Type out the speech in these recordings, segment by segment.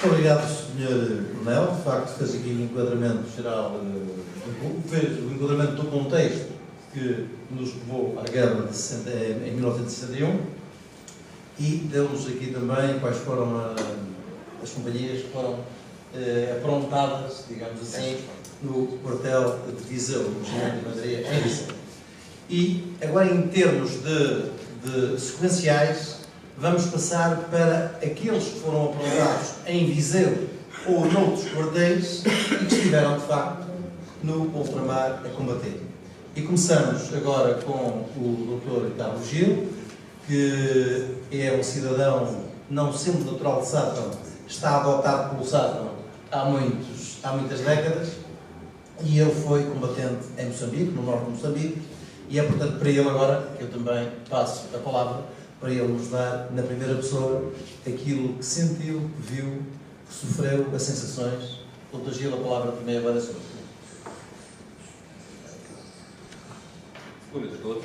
Obrigado, Sr. Coronel. De facto, fez aqui um enquadramento geral, fez o enquadramento do contexto que nos levou à guerra em 1961 e deu-nos aqui também quais foram as companhias que foram aprontadas, digamos assim, no quartel de Viseu, no Regimento de Infantaria em Viseu. E agora, em termos de sequenciais, vamos passar para aqueles que foram aprontados em Viseu ou noutros quartéis e que estiveram, de facto, no ultramar a combater. E começamos agora com o Dr. Carlos Gil, que é um cidadão, não sendo natural de Sátão, está adotado pelo Sátão há muitas décadas, e ele foi combatente em Moçambique, no norte de Moçambique, e é, portanto, para ele agora que eu também passo a palavra, para ele nos dar, na primeira pessoa, aquilo que sentiu, que viu, que sofreu, as sensações. Dr. Gil, a palavra também agora é sua. Boa noite a todos.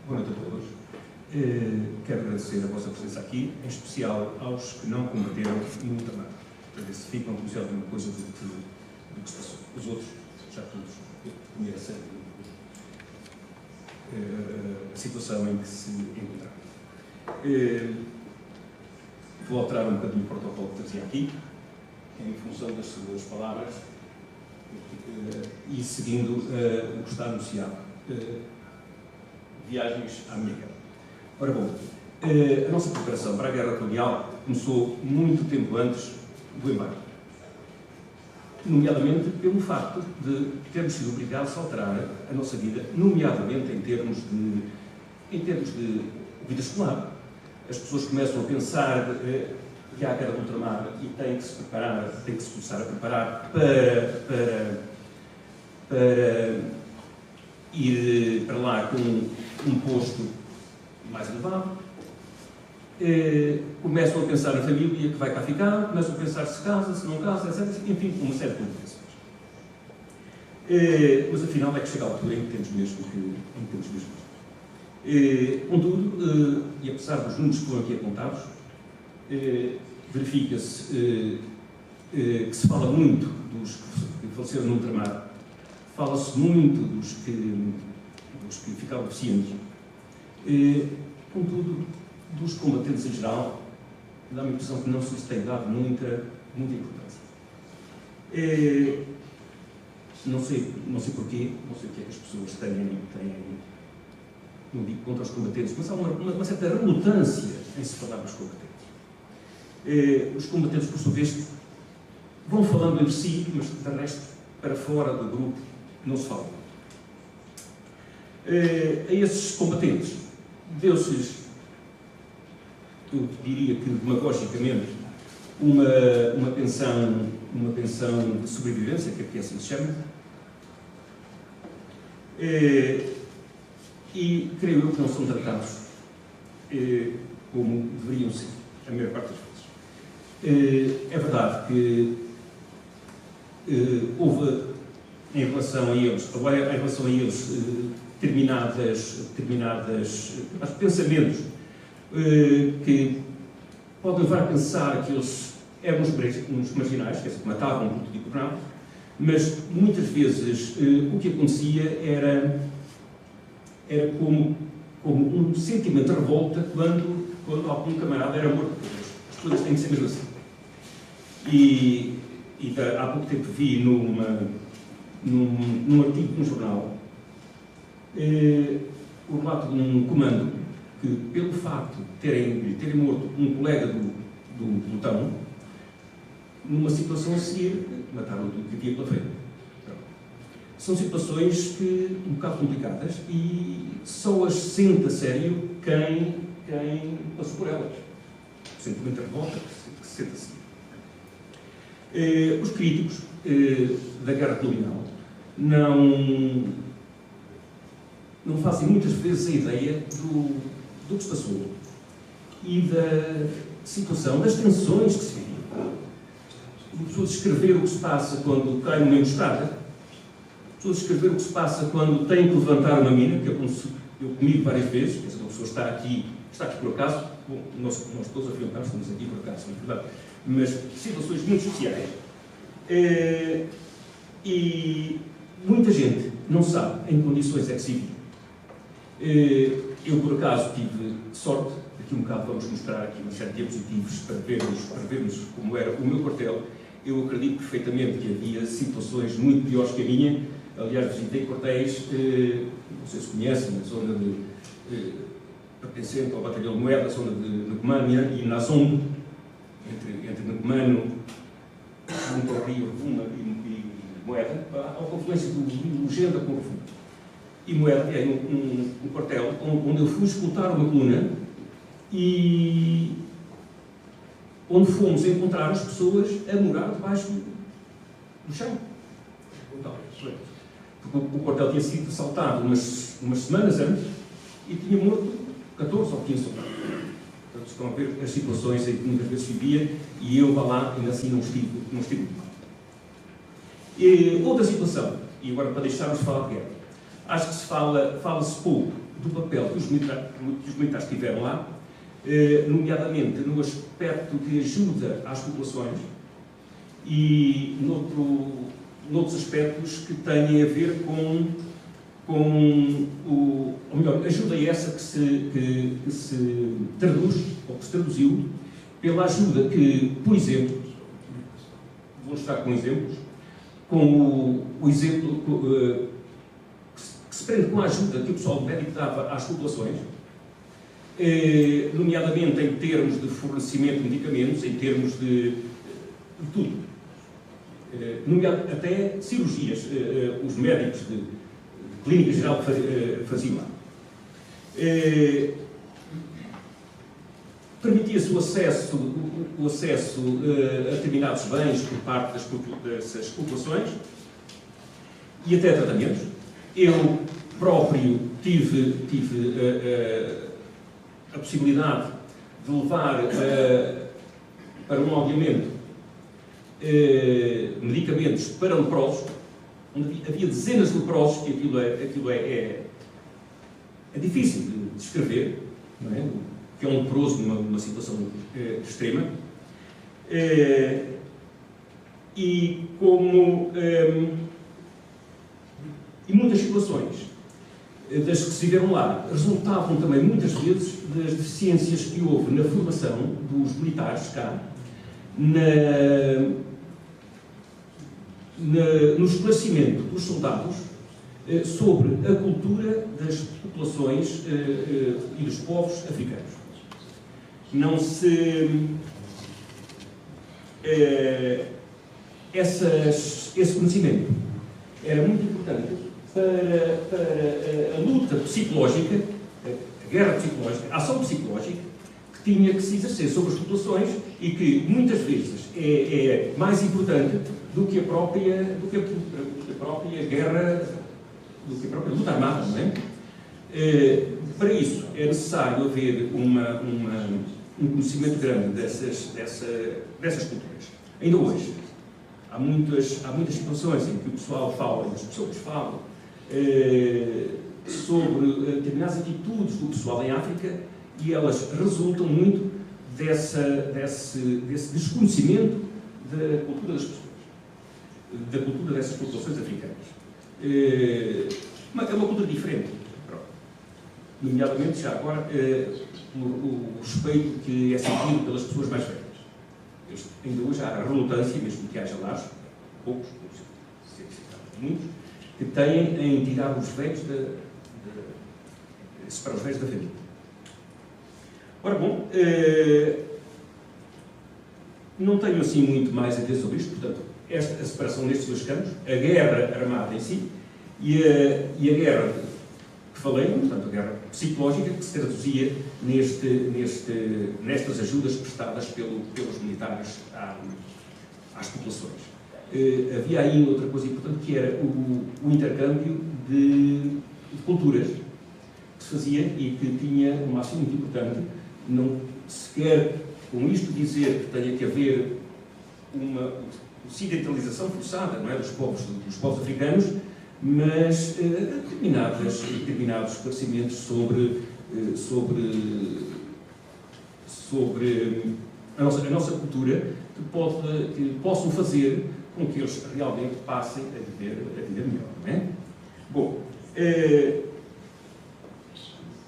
Boa noite a todos. Quero agradecer a vossa presença aqui, em especial aos que não combateram no ultramar. Para ver se ficam com a mesma coisa do que se passou. Os outros, já todos conhecem a situação em que se encontraram. Vou alterar um bocadinho o protocolo que trazia aqui, em função das suas palavras, e seguindo o que está anunciado. Viagens à minha guerra. Ora bom, a nossa preparação para a guerra colonial começou muito tempo antes do embarque. Nomeadamente pelo facto de termos sido obrigados a alterar a nossa vida, nomeadamente em termos de vida escolar. As pessoas começam a pensar que há a guerra do ultramar e têm que se preparar, têm que se começar a preparar para ir para lá com um posto mais elevado. Começam a pensar na família que vai cá ficar, começam a pensar se casa, se não casa, etc. Enfim, uma série de complicações. Mas afinal é que chega a altura em que temos mesmo contudo, e apesar dos números que foram aqui apontados, verifica-se que se fala muito dos que faleceram no ultramar, fala-se muito dos que ficaram deficientes, contudo, dos combatentes em geral, dá-me a impressão que não se lhes tem dado muita importância. Não sei porquê, não sei o que é que as pessoas têm, não digo contra os combatentes, mas há uma certa relutância em se falar dos combatentes. Os combatentes, por sua vez, vão falando entre si, mas de resto, para fora do grupo, não se fala. A esses combatentes, deu-se-lhes, eu diria que demagogicamente, uma pensão de sobrevivência, que é assim se chama, e creio eu que não são tratados como deveriam ser, a maior parte das vezes. É verdade que houve em relação a eles determinadas pensamentos que podem levar a pensar que eles eram uns marginais, quer dizer, que matavam por tudo e por nada, mas muitas vezes o que acontecia era como um sentimento de revolta quando algum camarada era morto. As coisas têm que ser mesmo assim. E há pouco tempo vi num artigo de um jornal o relato de um comando que, pelo facto de terem morto um colega do pelotão, numa situação a seguir, mataram o que havia pela frente. São situações um bocado complicadas e só as sente a sério quem passou por elas. O sentimento de revolta que se sente assim. Os críticos da guerra colonial não fazem muitas vezes a ideia do que se passou e da situação, das tensões que se viviam. Uma pessoa descrever o que se passa quando cai numa emboscada, pessoas escrever o que se passa quando têm que levantar uma mina, que é eu comigo várias vezes, essa pessoa está aqui por acaso, bom, nós todos afirmamos que estamos aqui por acaso, não é verdade, mas situações muito especiais, e muita gente não sabe em que condições é que se vive. Eu, por acaso, tive sorte, daqui um bocado vamos mostrar aqui uma série de diapositivos para vermos como era o meu quartel. Eu acredito perfeitamente que havia situações muito piores que a minha. Aliás, visitei quartéis, não sei se conhecem, na zona de pertencente ao Batalhão de Moeda, na zona de Necumânia e Nazonde, entre Necumano, junto ao rio Rovuma e Moeda, à confluência do rio Lugenda com o Rovuma. E Moeda é um quartel onde eu fui escutar uma coluna e onde fomos encontrar as pessoas a morar debaixo do chão. Porque o quartel tinha sido assaltado umas semanas antes e tinha morto 14 ou 15 soldados. Portanto, estão a ver as situações em que muitas vezes vivia e eu lá ainda assim não estive muito mal. E outra situação, e agora para deixarmos falar de guerra, acho que fala-se pouco do papel que os militares tiveram lá, nomeadamente no aspecto de ajuda às populações e noutros aspectos que têm a ver ou melhor, ajuda essa que se traduz, ou que se traduziu, pela ajuda que, por exemplo, vou estar com exemplos, com o exemplo que se prende com a ajuda que o pessoal médico dava às populações, nomeadamente em termos de fornecimento de medicamentos, em termos de tudo. Até cirurgias, os médicos de clínica geral faziam lá. Permitia-se o acesso a determinados bens por parte dessas populações e até tratamentos. Eu próprio tive a possibilidade de levar para um aldeamento medicamentos para leprosos, onde havia dezenas de leprosos, que aquilo é difícil de descrever, não é? Que é um leproso numa situação extrema, e muitas situações das que se viveram lá resultavam também muitas vezes das deficiências que houve na formação dos militares cá, no esclarecimento dos soldados sobre a cultura das populações e dos povos africanos. Esse conhecimento era muito importante para a luta psicológica, a guerra psicológica, a ação psicológica que tinha que se exercer sobre as populações e que muitas vezes é mais importante do que a própria guerra, do que a própria luta armada, não é? Para isso é necessário haver um conhecimento grande dessas culturas. Ainda hoje há muitas situações em que o pessoal fala, as pessoas falam sobre determinadas atitudes do pessoal em África e elas resultam muito desse desconhecimento da cultura das pessoas, da cultura dessas populações africanas. É uma cultura diferente, nomeadamente já agora o respeito que é sentido pelas pessoas mais velhas. Ainda hoje há relutância, mesmo que haja lares, poucos, muitos, que têm em tirar os velhos separar os velhos da família. Ora bom, não tenho assim muito mais a dizer sobre isto, portanto, a separação nestes dois campos, a guerra armada em si e a guerra que falei, portanto, a guerra psicológica que se traduzia nestas ajudas prestadas pelos militares às populações. Havia aí outra coisa importante que era o intercâmbio de culturas que se fazia e que tinha uma ação muito importante. Não se quer com isto dizer que tenha que haver uma ocidentalização forçada, não é, dos povos africanos, mas determinados esclarecimentos sobre a nossa cultura que possam fazer com que eles realmente passem a viver melhor, não é? Bom,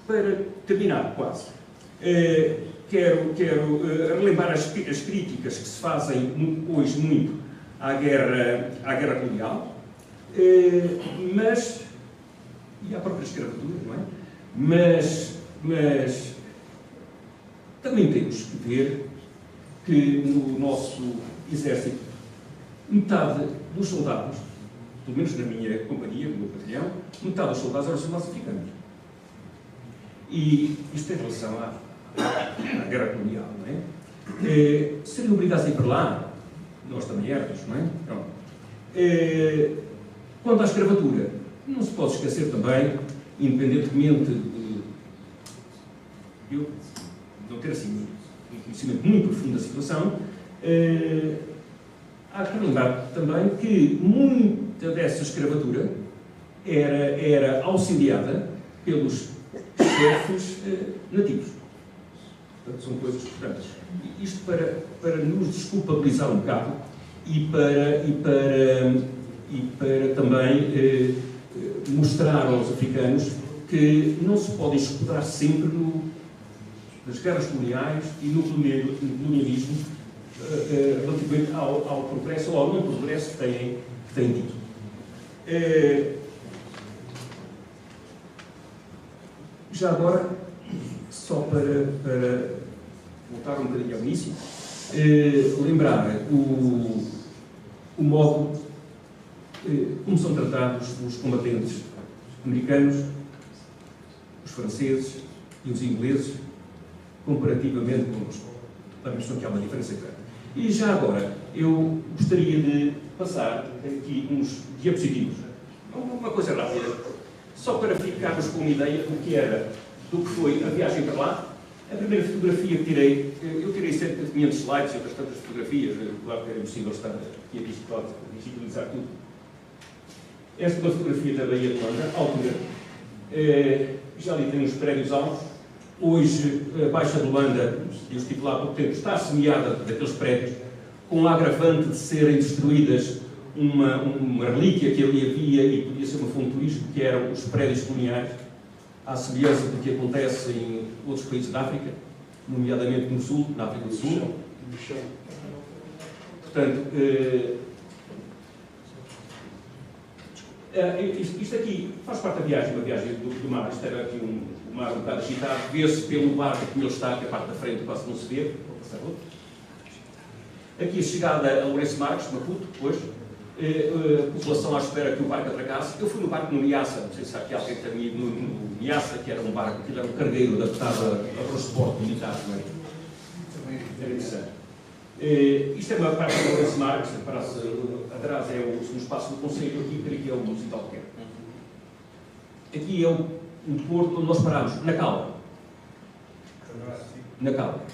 para terminar quase, quero relembrar as críticas que se fazem hoje muito à guerra colonial, mas e à própria escravatura, não é? Mas também temos que ver que no nosso exército metade dos soldados, pelo menos na minha companhia, no meu batalhão, metade dos soldados eram soldados africanos. E isto tem relação à guerra colonial, não é? Seriam obrigados a ir para lá, nós também éramos, não é? Pronto. Quanto à escravatura, não se pode esquecer também, independentemente de eu não ter assim um conhecimento muito profundo da situação, há que lembrar também que muita dessa escravatura era auxiliada pelos chefes nativos. Portanto, são coisas importantes. Isto para nos desculpabilizar um bocado e para também mostrar aos africanos que não se podem escudar sempre nas guerras coloniais e no colonialismo relativamente ao progresso ou ao não progresso que têm dito. Já agora, só para voltar um bocadinho ao início, lembrar o modo como são tratados os combatentes americanos, os franceses e os ingleses, comparativamente connosco. Para mostrar que há uma diferença grande. E já agora, eu gostaria de passar aqui uns diapositivos. Uma coisa rápida, só para ficarmos com uma ideia do que foi a viagem para lá. A primeira fotografia que tirei, eu tirei cerca de 500 slides e outras tantas fotografias, claro que era impossível estar aqui a digitalizar tudo. Esta é uma fotografia da Baía de Luanda, à altura. Já ali tem uns prédios altos. Hoje, a Baixa de Luanda, eu estive lá há pouco tempo, está semeada daqueles prédios, com a agravante de serem destruídas uma relíquia que ali havia e podia ser uma fonte de turismo, que eram os prédios coloniais, à semelhança do que acontece em outros países da África, nomeadamente no Sul, na África do Sul. Portanto, isto aqui faz parte da viagem, uma viagem do mar. Isto era aqui um mar um bocado agitado, vê-se pelo barco como ele está, que a parte da frente quase não se vê. Vou passar outro. Aqui a chegada a Lourenço Marques, Maputo, depois. A população à espera que o barco atracasse. Eu fui no barco no Niassa, não sei se há aqui alguém que tem ido no Niassa, que era um barco, que era um cargueiro adaptado a transporte militar, não é? Era interessante. Isto é uma parte de Lourenço Marques, atrás é o espaço do Conselho, aqui é o Museu de Albuquerque. Aqui é um porto onde nós parámos, na Cala. Na Cala.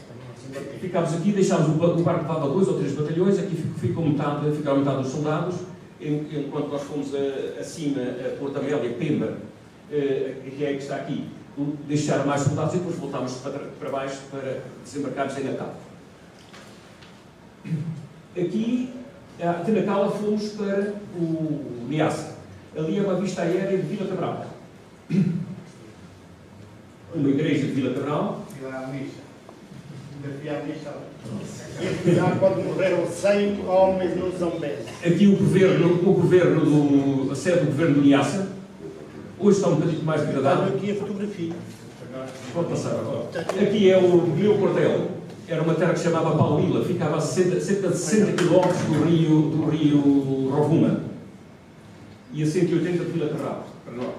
Ficámos aqui, deixámos o barco que levava 2 ou 3 batalhões, aqui ficaram metade dos soldados, enquanto nós fomos acima a Porto Amélia, Pemba, que é que está aqui, deixar mais soldados e depois voltámos para baixo para desembarcarmos em Natal. Aqui, de Natal, fomos para o Niassa. Ali é uma vista aérea de Vila Cabral. Uma igreja de Vila Cabral. Quando morreram 100 homens no Zambés. Aqui a sede do governo do Niassa. Hoje está um bocadinho mais degradado. Aqui a fotografia. Pode passar agora. Aqui é o meu quartel. Era uma terra que se chamava Paulila. Ficava a cerca de 60 km do rio Rovuma. E a 180 de Vila Cabral, para nós.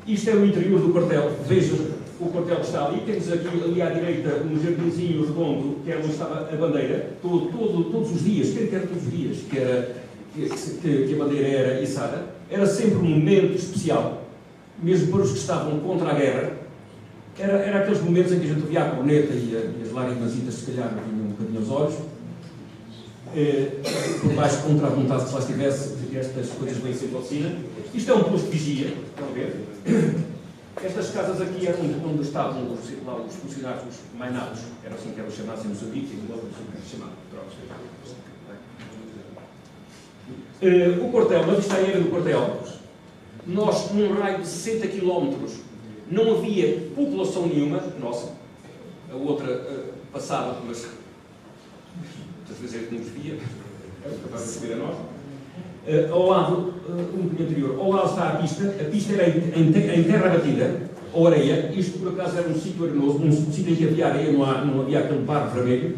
Isto é o interior do quartel. Vejam o quartel que está ali. Temos aqui, ali à direita, um jardinzinho redondo, que era onde estava a bandeira. Todos os dias, que era todos os dias, que a bandeira era içada. Era sempre um momento especial, mesmo para os que estavam contra a guerra. Era aqueles momentos em que a gente ouvia a corneta e as lágrimas, se calhar, vinham um bocadinho aos olhos. por baixo contra a vontade, se lá estivesse, estas coisas bem sem vacina. Isto é um posto de vigia, estão a ver? Estas casas aqui eram onde estavam os funcionários mainados, era assim que eram chamados em Moçambique, e logo assim chamado. O quartel, a vista aérea do quartel, nós, num raio de 60 km, não havia população nenhuma, nossa, a outra passava, mas muitas vezes que nos via, era capaz de receber a nós. Ao lado, um bocadinho anterior, ao lado está a pista era em terra batida, ou areia, isto por acaso era um sítio arenoso, um sítio em que havia areia, não havia aquele barro vermelho.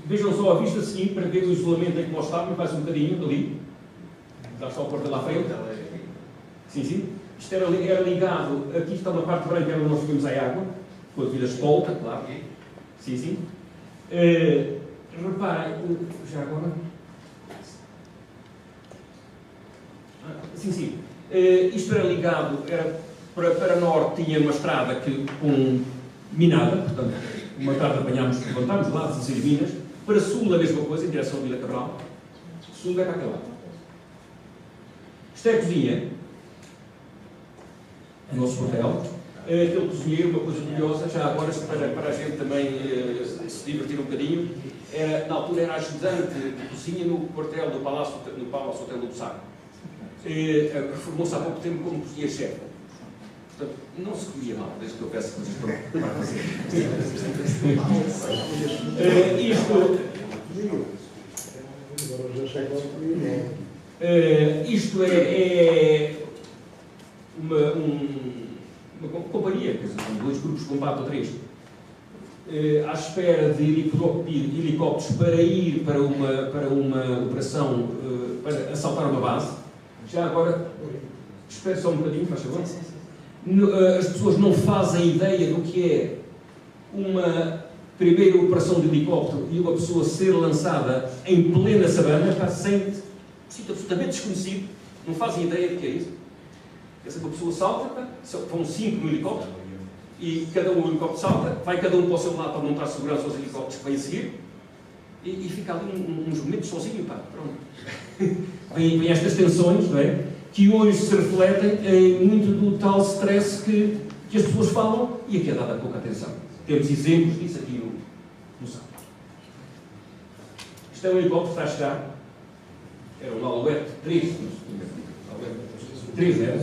Vejam só a vista seguinte para ver o isolamento em que nós estávamos, mais um bocadinho ali. Já está o porta lá à frente. Sim, sim. Isto era ligado, aqui está na parte branca, onde nós ficamos à água, com a devida escolta, claro. Sim, sim. Reparem, já agora. Sim, sim. Isto era ligado, para norte tinha uma estrada minada, portanto, uma tarde apanhámos, levantámos lá, 16 minas. Para sul a mesma coisa, em direção a Vila Cabral. Sul é para aquele lado. Isto é a cozinha. O nosso hotel. Aquele cozinheiro, uma coisa curiosa, já agora para a gente também se divertir um bocadinho, na altura era ajudante de cozinha no quartel do Palácio Hotel do Buçaco. Reformou-se há pouco tempo como cozinheiro-chefe. Portanto, não se comia mal, desde que houvesse coisas para fazer. Isto é uma companhia, quer dizer, com 2 grupos de combate ou 3, à espera de helicópteros para ir para uma operação, para assaltar uma base. Já agora, espere só um bocadinho, faz favor. As pessoas não fazem ideia do que é uma primeira operação de helicóptero e uma pessoa ser lançada em plena savana, está sítio absolutamente desconhecido, não fazem ideia do que é isso. Essa pessoa salta, vão 5 no helicóptero, e cada um no helicóptero salta, vai cada um para o seu lado para montar segurança aos helicópteros que vêm a seguir, e fica ali uns momentos sozinho, pá, pronto. Vêm estas tensões, não é? Que hoje se refletem em muito do tal stress que as pessoas falam e a que é dada pouca atenção. Temos exemplos disso aqui no sábado. Isto é um helicóptero que está a chegar. Era um Alouette 3. 3, é?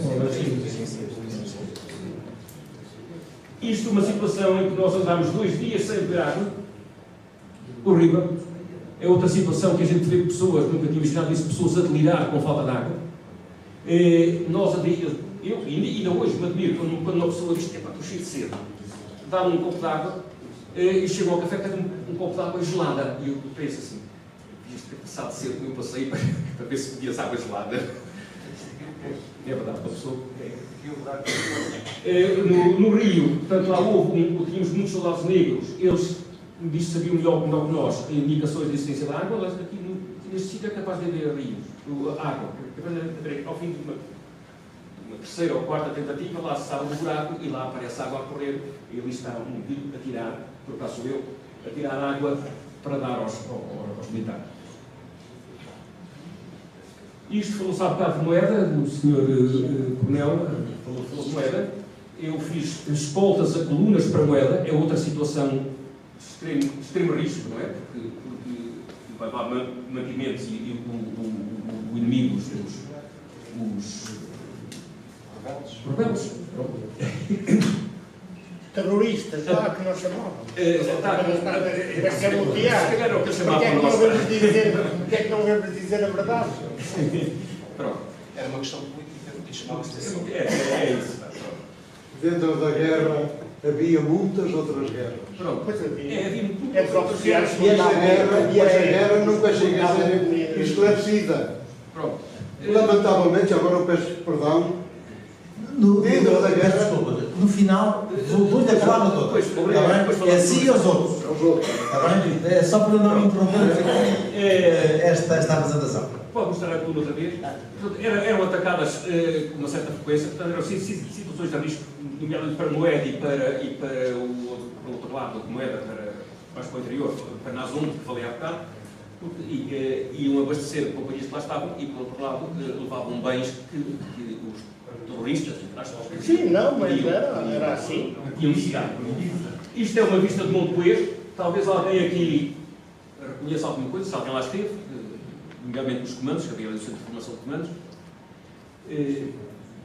Isto é uma situação em que nós andámos 2 dias sem beber água. Horrível. É outra situação que a gente vê pessoas, nunca tinha imaginado isso, pessoas a delirar com falta de água. Eu ainda hoje me admiro quando uma pessoa diz que estou cheio de sede, dá-me um copo de água e chego ao café e pede um copo de água gelada. E eu penso assim, devias ter passado cedo como eu passei para ver se pedias água gelada. É verdade, a pessoa. No Rio, portanto, lá tínhamos muitos soldados negros, eles sabiam melhor que nós indicações de existência da água, mas aqui neste sítio é capaz de haver rios, água. Ao fim de uma terceira ou quarta tentativa, lá se sabe um buraco e lá aparece água a correr e ali está um indivíduo a tirar, por acaso sou eu, a tirar água para dar aos militares. Isto falou-se há bocado de moeda, o Sr. Coronel falou de moeda. Eu fiz escoltas a colunas para moeda, é outra situação de extremo risco, não é? Porque vai levar mantimentos e o inimigo, os rebeldes. Terroristas, lá que nós chamávamos. Se calhar é o que eu chamava para nós. Porquê é que não vamos dizer a verdade? Pronto. Era uma questão política e chamava-se assim. É isso. Dentro da guerra havia muitas outras guerras. Pronto, pois havia. Havia Entre oficiais E esta guerra nunca chega a ser esclarecida. Pronto. Lamentavelmente, agora eu peço perdão, dentro da guerra. Desculpa, no final, vou-lhe acabar toda. Está bem? É assim aos outros. Está bem? É só para não interromper esta apresentação. Pode mostrar a coluna outra vez? Eram atacadas com uma certa frequência, portanto eram situações de risco, nomeadamente para moeda e para o outro lado da moeda, mais para o interior, para Nazum, que falei há bocado, iam abastecer companhias que lá estavam e, por outro lado, levavam bens que os terroristas, Sim, não, mas era assim. iam buscar. Isto é uma vista de Monte Coelho. Talvez alguém aqui reconheça alguma coisa, se alguém lá esteve, nomeadamente nos comandos, que havia ali o Centro de Formação de Comandos.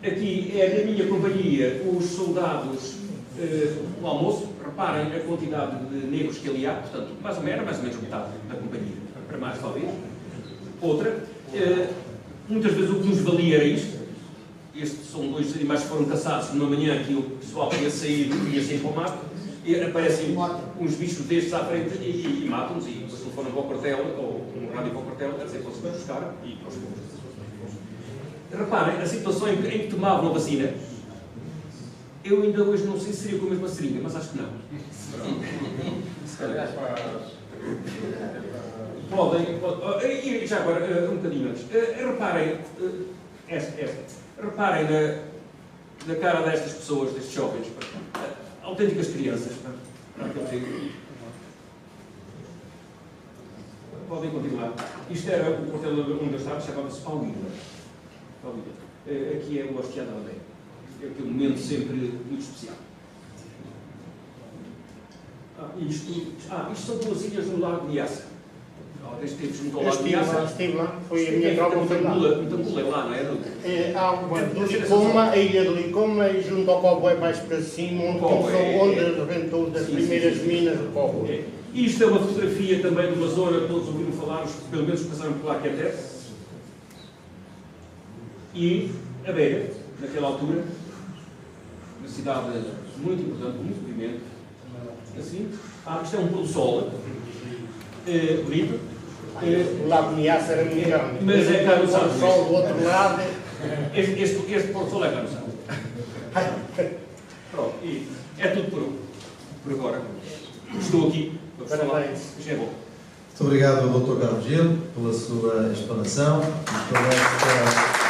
Aqui é na minha companhia os soldados, o almoço. Reparem a quantidade de negros que ali há, portanto, mais ou menos metade da companhia, para mais talvez. Outra, muitas vezes o que nos valia era isto. Estes são dois animais que foram caçados numa manhã que o pessoal ia sair para o mato, e aparecem uns bichos destes à frente e matam-nos, e depois telefonam para o quartel, ou um rádio para o quartel, quer dizer, foram-se buscar e para os povos. Reparem, a situação em que tomavam a vacina, eu ainda hoje não sei se seria com a mesma seringa, mas acho que não. Se calhar. Podem, e já agora, um bocadinho antes, reparem, reparem na cara destas pessoas, destes jovens, autênticas crianças. Podem continuar. Isto era o quartel onde eu estava, chamava-se Paulina. Aqui é o Hasteado da Aldeia. É aquele momento sempre muito especial. Isto são duas ilhas no Lago de Iaça. Alguém esteve junto ao Lago de Iaça? Estive lá, foi a minha tropa foi lá. Muita é lá, não é? Há uma do Licoma, a ilha de Licoma, e junto ao Coboé mais para cima, onde rebentou das primeiras minas do Coboé. Isto é uma fotografia também de uma zona que todos ouviram falar, pelo menos passaram por lá, que é Tete. E a Beira, naquela altura, uma cidade muito importante, muito movimento. Assim. Isto é um pôr do sol, bonito. O Lago de Iaça era muito grande. Mas é cá no o sol do outro lado. Este pôr do sol é cá no céu. Pronto, e é tudo por agora. Estou aqui para falar. Isto é bom. Muito obrigado ao Dr. Carlos Gil pela sua explanação e pela esta